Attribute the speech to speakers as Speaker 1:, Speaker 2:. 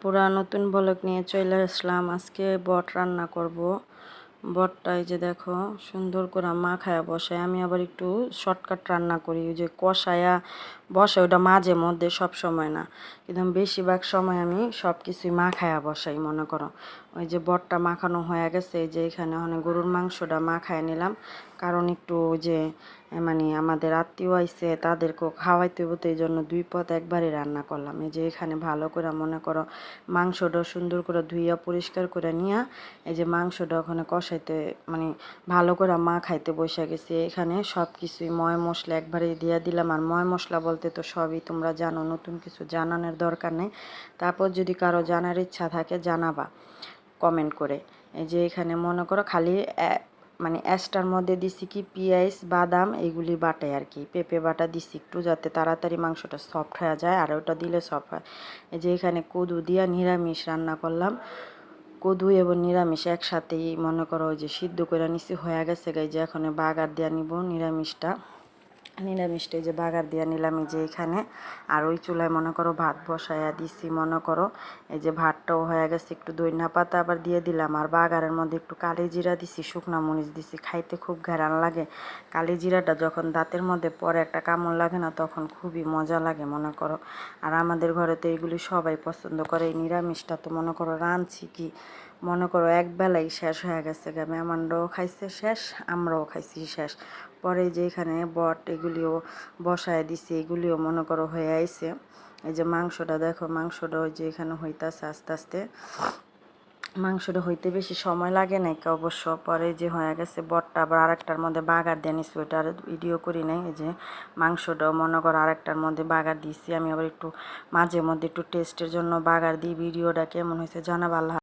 Speaker 1: পুরা নতুন ব্লগ নিয়ে চলে আসলাম। আজকে বট রান্না করব। বটটা এই যে দেখো সুন্দর করে মাখায়া বসায়। আমি আবার একটু শর্টকাট রান্না করি, ওই যে কষায়া বসাই, ওটা মাঝে মধ্যে, সব সময় না, কিন্তু বেশিরভাগ সময় আমি সব কিছুই মাখায়া বসাই। মনে করো ওই যে বটটা মাখানো হয়ে গেছে, এই যে এখানে গরুর মাংসটা মাখায় নিলাম, কারণ একটু ওই যে মানে আমাদের আত্মীয় আইছে, তাদেরকেও খাওয়াইতে হতো, এই জন্য দুই পদ একবারই রান্না করলাম। এই যে এখানে ভালো করে মনে করো মাংসটা সুন্দর করে ধুইয়া পরিষ্কার করে নিয়ে এই যে মাংসটা ওখানে কষাইতে মানে ভালো করে খাইতে বসে গেছি। এখানে সব কিছুই ময় মশলা একবারে দিয়ে দিলাম। আর ময় মশলা বলতে তো সবই তোমরা জানো, নতুন কিছু জানানোর দরকার নেই। তারপর যদি কারো জানার ইচ্ছা থাকে জানাবা কমেন্ট করে। এই যে এখানে মনে করো খালি মানে অ্যাশটার মধ্যে দিছি কি পেঁয়াজ বাদাম এগুলি বাটে আর কি, পেঁপে বাটা দিছি একটু, যাতে তাড়াতাড়ি মাংসটা সফট হয়ে যায়, আর ওটা দিলে সফট হয়। এই যে এখানে কদু দিয়া নিরামিষ রান্না করলাম। কদু এবং নিরামিষ একসাথেই মনে করো ওই যে সিদ্ধ করে নিছি, হয়ে গেছে গাই। যে এখন বাগার দিয়া নিব নিরামিষটা। এই যে বাগার দিয়া নিলাম এই যে এখানে। আর ওই চুলায় মনে করো ভাত বসায়া দিছি। মনে করো এই যে ভাতটাও হয়ে গেছে, একটু ধনিয়া পাতা আবার দিয়ে দিলাম। আর বাগারের মধ্যে একটু কালি জিরা দিছি, শুকনা মরিচ দিছি, খাইতে খুব ঘ্রাণ লাগে। কালি জিরাটা যখন দাঁতের মধ্যে পরে একটা কামড় লাগে না, তখন খুবই মজা লাগে মনে করো। আর আমাদের ঘরে তো এইগুলি সবাই পছন্দ করে। এই নিরামিষটা তো মনে করো রাঁধছি কি মনে করো একবেলাই শেষ হয়ে গেছে। মেহমানরাও খাইছে শেষ, আমরাও খাইছি শেষ। পরে যে এখানে বট এগুলিও বসায় দিছি, এগুলিও মনে করো হয়ে আইছে। এই যে মাংসটা দেখো, মাংসটা ওই যে এখানে হইতাছে আস্তে আস্তে। মাংসটা হইতে বেশি সময় লাগে নাই অবশ্য। পরে যে হয়ে গেছে বটটা আবার আরেকটার মধ্যে বাগার দিয়ে নিচ্ছি, ওইটা আর ভিডিও করি নাই। এই যে মাংসটাও মনে করো আরেকটার মধ্যে বাগার দিয়েছি। আমি আবার একটু মাঝে মধ্যে একটু টেস্টের জন্য বাগার দিই। ভিডিওটা কেমন হয়েছে জানাবো। আল্লাহ।